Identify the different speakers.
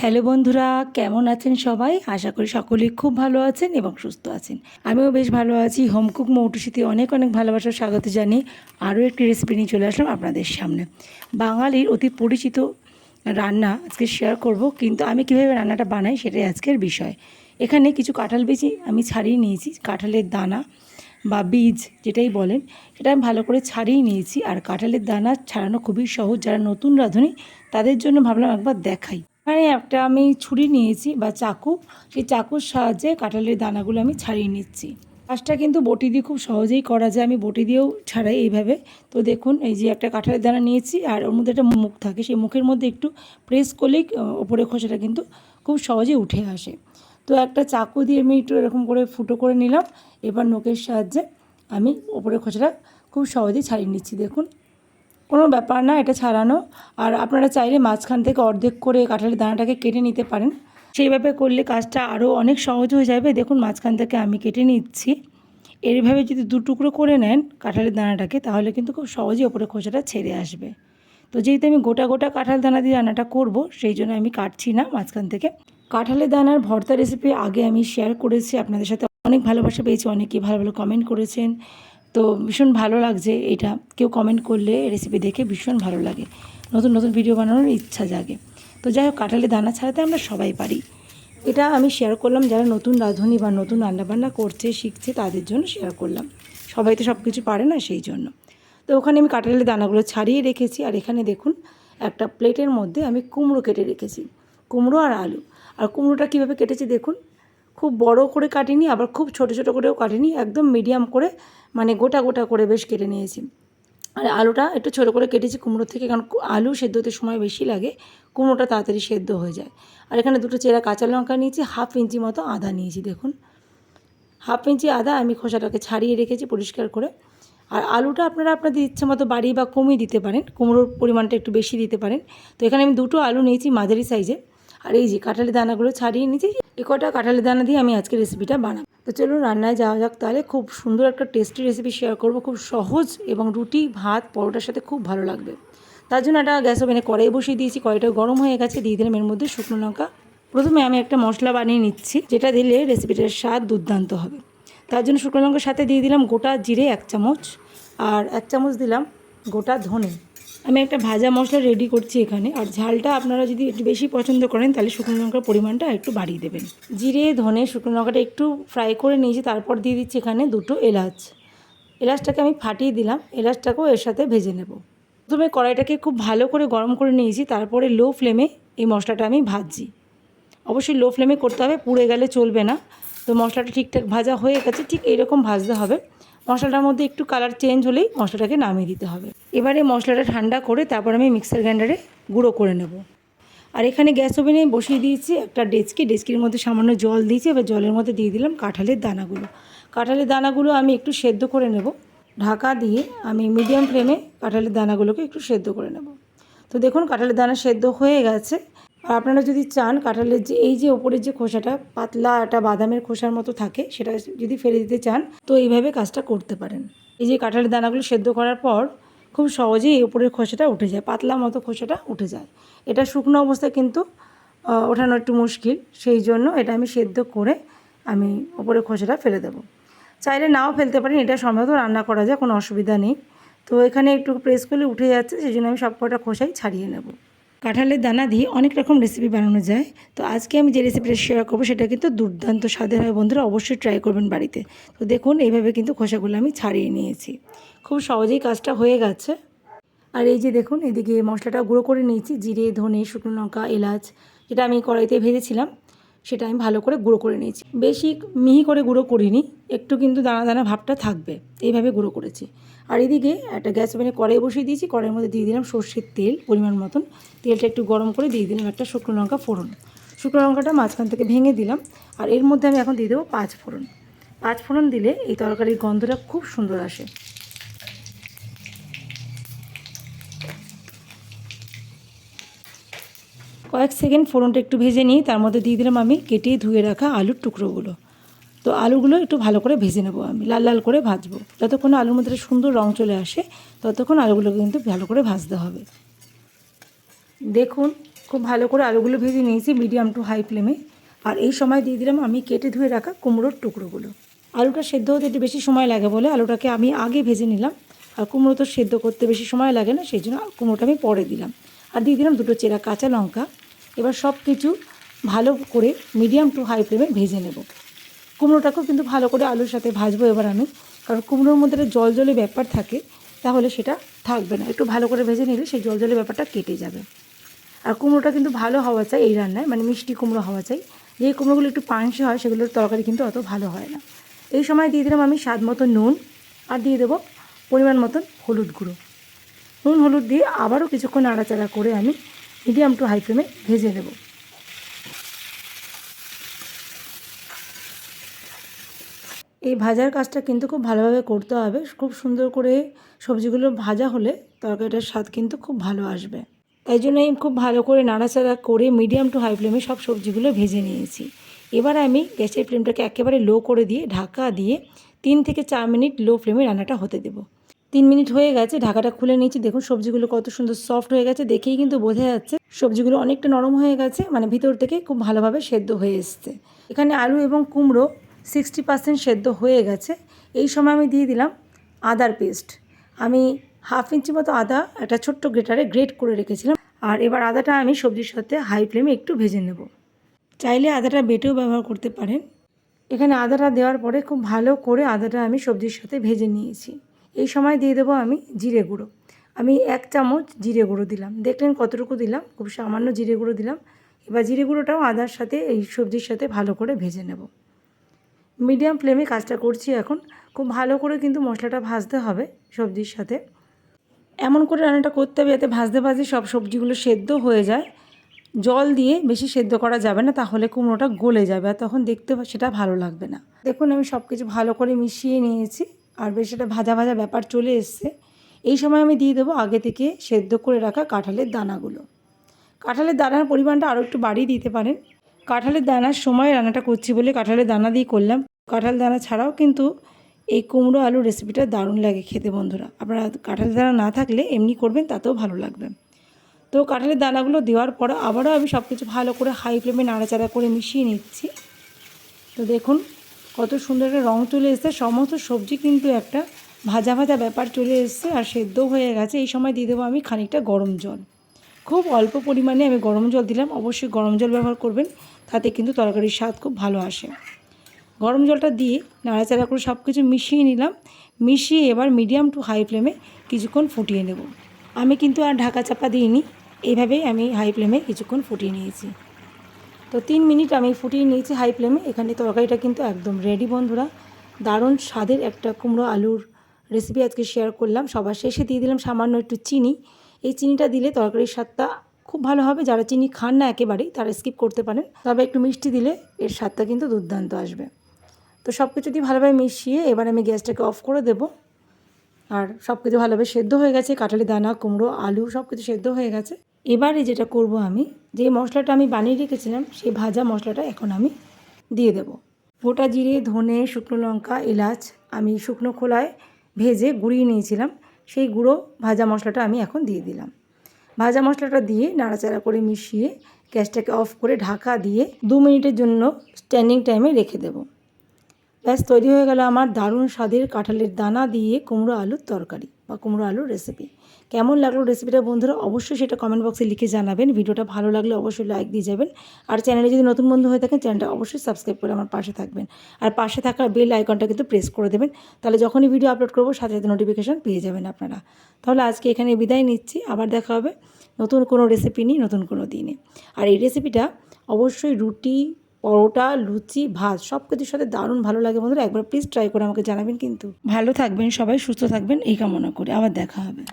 Speaker 1: Hello বন্ধুরা, কেমন আছেন সবাই? আশা করি সকলেই খুব ভালো আছেন এবং সুস্থ আছেন। আমিও বেশ ভালো আছি। হোমকুক মৌটুসিতে অনেক অনেক ভালোবাসার স্বাগত জানিয়ে আরও একটি রেসিপি নিয়ে চলে আসলাম আপনাদের সামনে। বাঙালির অতি পরিচিত রান্না আজকে শেয়ার করব, কিন্তু আমি কীভাবে রান্নাটা বানাই সেটাই আজকের বিষয়। এখানে কিছু কাঁঠাল বীজ আমি ছাড়িয়ে নিয়েছি, কাঁঠালের দানা বা বীজ যেটাই বলেন, সেটা আমি ভালো করে ছাড়িয়ে নিয়েছি। আর কাঁঠালের দানা ছাড়ানো খুবই সহজ, যারা নতুন রাঁধুনি তাদের জন্য ভাবলাম একবার দেখাই। এখানে একটা আমি ছুরি নিয়েছি বা চাকু, সেই চাকুর সাহায্যে কাঁঠালের দানাগুলো আমি ছাড়িয়ে নিচ্ছি। কাজটা কিন্তু বটি দিয়ে খুব সহজেই করা যায়, আমি বটি দিয়েও ছাড়াই এইভাবে। তো দেখুন, এই যে একটা কাঁঠালের দানা নিয়েছি আর ওর মধ্যে একটা মুখ থাকে, সেই মুখের মধ্যে একটু প্রেস করলেই ওপরের খোসাটা কিন্তু খুব সহজে উঠে আসে। তো একটা চাকু দিয়ে আমি একটু এরকম করে ফুটো করে নিলাম। এবার নখের সাহায্যে আমি ওপরের খোসাটা খুব সহজেই ছাড়িয়ে নিচ্ছি। দেখুন, কোনো ব্যাপার না এটা ছাড়ানো। আর আপনারা চাইলে মাঝখান থেকে অর্ধেক করে কাঁঠালের দানাটাকে কেটে নিতে পারেন, সেইভাবে করলে কাজটা আরও অনেক সহজ হয়ে যাবে। দেখুন, মাঝখান থেকে আমি কেটে নিচ্ছি। এইভাবে যদি দু টুকরো করে নেন কাঁঠালের দানাটাকে, তাহলে কিন্তু খুব সহজেই ওপরে খোসাটা ছেড়ে আসবে। তো যেহেতু আমি গোটা গোটা কাঁঠাল দানা দিয়ে রান্নাটা করব, সেই জন্য আমি কাটছি না মাঝখান থেকে। কাঁঠালের দানার ভর্তা রেসিপি আগে আমি শেয়ার করেছি আপনাদের সাথে, অনেক ভালোবাসা পেয়েছি, অনেকেই ভালো ভালো কমেন্ট করেছেন। তো ভীষণ ভালো লাগছে এটা, কেউ কমেন্ট করলে রেসিপি দেখে ভীষণ ভালো লাগে, নতুন নতুন ভিডিও বানানোর ইচ্ছা জাগে। তো যাই হোক, কাঁঠালের দানা ছাড়াতে আমরা সবাই পারি। এটা আমি শেয়ার করলাম যারা নতুন রাঁধুনি বা নতুন রান্নাবান্না করছে, শিখছে, তাদের জন্য শেয়ার করলাম। সবাই তো সব কিছু পারে না, সেই জন্য। তো ওখানে আমি কাঁঠালের দানাগুলো ছাড়িয়ে রেখেছি। আর এখানে দেখুন, একটা প্লেটের মধ্যে আমি কুমড়ো কেটে রেখেছি, কুমড়ো আর আলু। আর কুমড়োটা কীভাবে কেটেছি দেখুন, খুব বড় করে কাটিনি, আবার খুব ছোট ছোট করেও কাটিনি, একদম মিডিয়াম করে, মানে গোটা গোটা করে বেশ কেটে নিয়েছি। আর আলুটা একটু ছোটো করে কেটেছি কুমড়ো থেকে, কারণ আলু সেদ্ধ হতে সময় বেশি লাগে, কুমড়োটা তাড়াতাড়ি সেদ্ধ হয়ে যায়। আর এখানে দুটো চেরা কাঁচা লঙ্কা নিয়েছি, 1/2 ইঞ্চি মতো আদা নিয়েছি। দেখুন, 1/2 ইঞ্চি আদা আমি খোসাটাকে ছাড়িয়ে রেখেছি পরিষ্কার করে। আর আলুটা আপনারা আপনাদের ইচ্ছে মতো বাড়িয়ে বা কমিয়ে দিতে পারেন, কুমড়োর পরিমাণটা একটু বেশি দিতে পারেন। তো এখানে আমি দুটো আলু নিয়েছি মাঝারি সাইজে। আর এই যে কাঁঠালের দানাগুলো ছাড়িয়ে নিয়েছি, এই কটা কাঁঠালের দানা দিয়ে আমি আজকে রেসিপিটা বানাবো। তো চলুন রান্নায় যাওয়া যাক তাহলে। খুব সুন্দর একটা টেস্টি রেসিপি শেয়ার করব, খুব সহজ এবং রুটি, ভাত, পরোটার সাথে খুব ভালো লাগবে। তার জন্য একটা গ্যাস ওভেনে কড়াই বসিয়ে দিয়েছি, কড়াইটা গরম হয়ে গেছে, দিয়ে দিলাম এর মধ্যে শুকনো লঙ্কা। প্রথমে আমি একটা মশলা বানিয়ে নিচ্ছি, যেটা দিলে রেসিপিটার স্বাদ দুর্দান্ত হবে। তার জন্য শুকনো লঙ্কার সাথে দিয়ে দিলাম গোটা জিরে 1 চামচ, আর 1 চামচ দিলাম গোটা ধনে। আমি একটা ভাজা মশলা রেডি করছি এখানে। আর ঝালটা আপনারা যদি একটু বেশি পছন্দ করেন, তাহলে শুকনো লঙ্কার পরিমাণটা একটু বাড়িয়ে দেবেন। জিরে, ধনে, শুকনো লঙ্কাটা একটু ফ্রাই করে নিয়েছি, তারপর দিয়ে দিচ্ছি এখানে দুটো এলাচ। এলাচটাকে আমি ফাটিয়ে দিলাম, এলাচটাকেও এর সাথে ভেজে নেব। প্রথমে কড়াইটাকে খুব ভালো করে গরম করে নিয়েছি, তারপরে লো ফ্লেমে এই মশলাটা আমি ভাজছি। অবশ্যই লো ফ্লেমে করতে হবে, পুড়ে গেলে চলবে না। তো মশলাটা ঠিকঠাক ভাজা হয়ে গেছে, ঠিক এইরকম ভাজতে হবে। মশলাটার মধ্যে একটু কালার চেঞ্জ হলেই মশলাটাকে নামিয়ে দিতে হবে। এবারে মশলাটা ঠান্ডা করে তারপর আমি মিক্সার গ্রাইন্ডারে গুঁড়ো করে নেব। আর এখানে গ্যাস ওভেনে বসিয়ে দিয়েছি একটা ডেচকির মধ্যে সামান্য জল দিয়েছি। এবার জলের মধ্যে দিয়ে দিলাম কাঁঠালের দানাগুলো। কাঁঠালের দানাগুলো আমি একটু সেদ্ধ করে নেব। ঢাকা দিয়ে আমি মিডিয়াম ফ্লেমে কাঁঠালের দানাগুলোকে একটু সেদ্ধ করে নেব। তো দেখুন, কাঁঠালের দানা সেদ্ধ হয়ে গেছে। আর আপনারা যদি চান কাঁঠালের যে এই যে ওপরের যে খোসাটা পাতলা একটা বাদামের খোসার মতো থাকে, সেটা যদি ফেলে দিতে চান তো এইভাবে কাজটা করতে পারেন। এই যে কাঁঠালের দানাগুলো সেদ্ধ করার পর খুব সহজেই এই ওপরের খোসাটা উঠে যায়, পাতলা মতো খোসাটা উঠে যায়। এটা শুকনো অবস্থায় কিন্তু ওঠানো একটু মুশকিল, সেই জন্য এটা আমি সেদ্ধ করে আমি ওপরের খোসাটা ফেলে দেবো। চাইলে নাও ফেলতে পারেন, এটা সময়ত রান্না করা যায়, কোনো অসুবিধা নেই। তো এখানে একটু প্রেস করলে উঠে যাচ্ছে, সেই জন্য আমি সব কটা খোসাই ছাড়িয়ে নেব। কাঁঠালের দানা দিয়ে অনেক রকম রেসিপি বানানো যায়। তো আজকে আমি যে রেসিপিটা শেয়ার করবো সেটা কিন্তু দুর্দান্ত স্বাদের হয় বন্ধুরা, অবশ্যই ট্রাই করবেন বাড়িতে। তো দেখুন, এইভাবে কিন্তু খোসাগুলো আমি ছাড়িয়ে নিয়েছি, খুব সহজেই কাজটা হয়ে গেছে। আর এই যে দেখুন, এদিকে মশলাটা গুঁড়ো করে নিয়েছি, জিরে, ধনে, শুকনো লঙ্কা, এলাচ, যেটা আমি কড়াইতে ভেজেছিলাম সেটা আমি ভালো করে গুঁড়ো করে নিয়েছি। বেশি মিহি করে গুঁড়ো করিনি, একটু কিন্তু দানা দানা ভাবটা থাকবে, এইভাবে গুঁড়ো করেছি। আর এদিকে একটা গ্যাস ওভেনে কড়াই বসিয়ে দিয়েছি, কড়াইয়ের মধ্যে দিয়ে দিলাম সর্ষের তেল পরিমাণ মতন। তেলটা একটু গরম করে দিয়ে দিলাম একটা শুকনো লঙ্কা ফোড়ন। শুকনো লঙ্কাটা মাঝখান থেকে ভেঙে দিলাম। আর এর মধ্যে আমি এখন দিয়ে দেবো 5 ফোড়ন। 5 ফোড়ন দিলে এই তরকারির গন্ধটা খুব সুন্দর আসে। কয়েক সেকেন্ড ফোড়নটা একটু ভেজে নিই, তার মধ্যে দিয়ে দিলাম আমি কেটে ধুয়ে রাখা আলুর টুকরোগুলো। তো আলুগুলো একটু ভালো করে ভেজে নেবো, আমি লাল লাল করে ভাজবো। যতক্ষণ আলুর মধ্যে সুন্দর রং চলে আসে ততক্ষণ আলুগুলো কিন্তু ভালো করে ভাজতে হবে। দেখুন, খুব ভালো করে আলুগুলো ভেজে নিয়েছি মিডিয়াম টু হাই ফ্লেমে। আর এই সময় দিয়ে দিলাম আমি কেটে ধুয়ে রাখা কুমড়োর টুকরোগুলো। আলুটা সেদ্ধ হতে একটু বেশি সময় লাগে বলে আলুটাকে আমি আগে ভেজে নিলাম। আর কুমড়ো তো সেদ্ধ করতে বেশি সময় লাগে না, সেই জন্য কুমড়োটা আমি পরে দিলাম। আর দিয়ে দিলাম 2টো চেরা কাঁচা লঙ্কা। এবার সব কিছু ভালো করে মিডিয়াম টু হাই ফ্লেমে ভেজে নেব। কুমড়োটাকেও কিন্তু ভালো করে আলুর সাথে ভাজবো এবার আমি, কারণ কুমড়োর মধ্যে একটা জল জলে ব্যাপার থাকে, তাহলে সেটা থাকবে না। একটু ভালো করে ভেজে নিলে সেই জল জলে ব্যাপারটা কেটে যাবে। আর কুমড়োটা কিন্তু ভালো হওয়া চাই এই রান্নায়, মানে মিষ্টি কুমড়ো হওয়া চাই। যে কুমড়োগুলো একটু পানসে হয় সেগুলোর তরকারি কিন্তু অত ভালো হয় না। এই সময় দিয়ে দিলাম আমি স্বাদ মতো নুন, আর দিয়ে দেবো পরিমাণ মতন হলুদ গুঁড়ো। নুন হলুদ দিয়ে আবারও কিছুক্ষণ নাড়াচাড়া করে আমি মিডিয়াম টু হাই ফ্লেমে ভেজে নেব। এই ভাজার কাজটা কিন্তু খুব ভালোভাবে করতে হবে। খুব সুন্দর করে সবজিগুলো ভাজা হলে তরকারিটার স্বাদ কিন্তু খুব ভালো আসবে। তাই জন্য আমি খুব ভালো করে নাড়াচাড়া করে মিডিয়াম টু হাই ফ্লেমে সব সবজিগুলো ভেজে নিয়েছি। এবার আমি গ্যাসের ফ্লেমটাকে একেবারে লো করে দিয়ে ঢাকা দিয়ে 3 থেকে 4 মিনিট লো ফ্লেমে রান্নাটা হতে দেবো। 3 মিনিট হয়ে গেছে, ঢাকাটা খুলে নিয়েছি। দেখুন সবজিগুলো কত সুন্দর সফট হয়ে গেছে, দেখেই কিন্তু বোঝা যাচ্ছে সবজিগুলো অনেকটা নরম হয়ে গেছে, মানে ভিতর থেকে খুব ভালোভাবে সেদ্ধ হয়ে এসছে। এখানে আলু এবং কুমড়ো 60% সেদ্ধ হয়ে গেছে। এই সময় আমি দিয়ে দিলাম আদার পেস্ট। আমি 1/2 ইঞ্চি মতো আদা একটা ছোট্ট গ্রেটারে গ্রেট করে রেখেছিলাম। আর এবার আদাটা আমি সবজির সাথে হাই ফ্লেমে একটু ভেজে নেব। চাইলে আদাটা বেটেও ব্যবহার করতে পারেন। এখানে আদাটা দেওয়ার পরে খুব ভালো করে আদাটা আমি সবজির সাথে ভেজে নিয়েছি। এই সময় দিয়ে দেবো আমি জিরে গুঁড়ো। আমি 1 চামচ জিরে গুঁড়ো দিলাম। দেখলেন কতটুকু দিলাম, খুব সামান্য জিরে গুঁড়ো দিলাম। এবার জিরে গুঁড়োটাও আদার সাথে এই সবজির সাথে ভালো করে ভেজে নেব। মিডিয়াম ফ্লেমে কাজটা করছি এখন। খুব ভালো করে কিন্তু মশলাটা ভাজতে হবে সবজির সাথে। এমন করে রান্নাটা করতে হবে যাতে ভাজতে ভাজতে সব সবজিগুলো সেদ্ধ হয়ে যায়। জল দিয়ে বেশি সেদ্ধ করা যাবে না, তাহলে কুমড়োটা গলে যাবে আর তখন দেখতে সেটা ভালো লাগবে না। দেখুন আমি সব কিছু ভালো করে মিশিয়ে নিয়েছি, আর বেশ এটা ভাজা ভাজা ব্যাপার চলে এসছে। এই সময় আমি দিয়ে দেবো আগে থেকে সেদ্ধ করে রাখা কাঁঠালের দানাগুলো। কাঁঠালের দানার পরিমাণটা আরও একটু বাড়িয়ে দিতে পারেন। কাঁঠালের দানার সময় রান্নাটা করছি বলে কাঁঠালের দানা দিয়ে করলাম। কাঁঠাল দানা ছাড়াও কিন্তু এই কুমড়ো আলু রেসিপিটা দারুণ লাগে খেতে বন্ধুরা। আপনারা কাঁঠালের দানা না থাকলে এমনি করবেন, তাতেও ভালো লাগবে। তো কাঁঠালের দানাগুলো দেওয়ার পর আবারও আমি সব কিছু ভালো করে হাই ফ্লেমে নাড়াচাড়া করে মিশিয়ে নিচ্ছি। তো দেখুন কত সুন্দর একটা রঙ চলে এসছে, সমস্ত সবজি কিন্তু একটা ভাজা ভাজা ব্যাপার চলে এসছে আর সেদ্ধ হয়ে গেছে। এই সময় দিয়ে দেবো আমি খানিকটা গরম জল। খুব অল্প পরিমাণে আমি গরম জল দিলাম, অবশ্যই গরম জল ব্যবহার করবেন, তাতে কিন্তু তরকারির স্বাদ খুব ভালো আসে। গরম জলটা দিয়ে নাড়াচাড়া করে সব কিছু মিশিয়ে নিলাম। মিশিয়ে এবার মিডিয়াম টু হাই ফ্লেমে কিছুক্ষণ ফুটিয়ে নেব। আমি কিন্তু আর ঢাকা চাপা দিইনি, এইভাবেই আমি হাই ফ্লেমে কিছুক্ষণ ফুটিয়ে নিয়েছি। তো 3 মিনিট আমি ফুটিয়ে নিয়েছি হাই ফ্লেমে। এখানে তরকারিটা কিন্তু একদম রেডি বন্ধুরা। দারুণ স্বাদের একটা কুমড়ো আলুর রেসিপি আজকে শেয়ার করলাম। সবার শেষে দিয়ে দিলাম সামান্য একটু চিনি। এই চিনিটা দিলে তরকারির স্বাদটা খুব ভালো হবে। যারা চিনি খান না একেবারেই তারা স্কিপ করতে পারেন, তবে একটু মিষ্টি দিলে এর স্বাদটা কিন্তু দুর্দান্ত আসবে। তো সব কিছু দিয়ে ভালোভাবে মিশিয়ে এবার আমি গ্যাসটাকে অফ করে দেব। আর সব কিছু ভালোভাবে সেদ্ধ হয়ে গেছে, কাঁঠালি দানা, কুমড়ো, আলু সব কিছু সেদ্ধ হয়ে গেছে। এবারে যেটা করব আমি, যে মশলাটা আমি বানিয়ে রেখেছিলাম সেই ভাজা মশলাটা এখন আমি দিয়ে দেব। গোটা জিরে, ধনে, শুকনো লঙ্কা, এলাচ আমি শুকনো খোলায় ভেজে গুঁড়িয়ে নিয়েছিলাম, সেই গুঁড়ো ভাজা মশলাটা আমি এখন দিয়ে দিলাম। ভাজা মশলাটা দিয়ে নাড়াচাড়া করে মিশিয়ে গ্যাসটাকে অফ করে ঢাকা দিয়ে 2 মিনিটের জন্য স্ট্যান্ডিং টাইমে রেখে দেব। ব্যাস তৈরি হয়ে গেল আমার দারুণ স্বাদের কাঁঠালের দানা দিয়ে কুমড়ো আলুর তরকারি বা কুমড়ো আলুর রেসিপি। কেমন লাগলো রেসিপিটা বন্ধুরা অবশ্যই সেটা কমেন্ট বক্সে লিখে জানাবেন। ভিডিওটা ভালো লাগলে অবশ্যই লাইক দিয়ে যাবেন। আর চ্যানেলে যদি নতুন বন্ধু হয়ে থাকেন চ্যানেলটা অবশ্যই সাবস্ক্রাইব করে আমার পাশে থাকবেন। আর পাশে থাকা বেল আইকনটা কিন্তু প্রেস করে দেবেন, তাহলে যখনই ভিডিও আপলোড করবো সাথে সাথে নোটিফিকেশান পেয়ে যাবেন আপনারা। তাহলে আজকে এখানে বিদায় নিচ্ছি, আবার দেখা হবে নতুন কোনো রেসিপি নিয়ে নতুন কোনো দিনে। আর এই রেসিপিটা অবশ্যই রুটি, পরোটা, লুচি, ভাত সব কিছুর সাথে দারুণ ভালো লাগে বন্ধুরা। একবার প্লিজ ট্রাই করে আমাকে জানাবেন কিন্তু। ভালো থাকবেন সবাই, সুস্থ থাকবেন এই কামনা করে আবার দেখা হবে।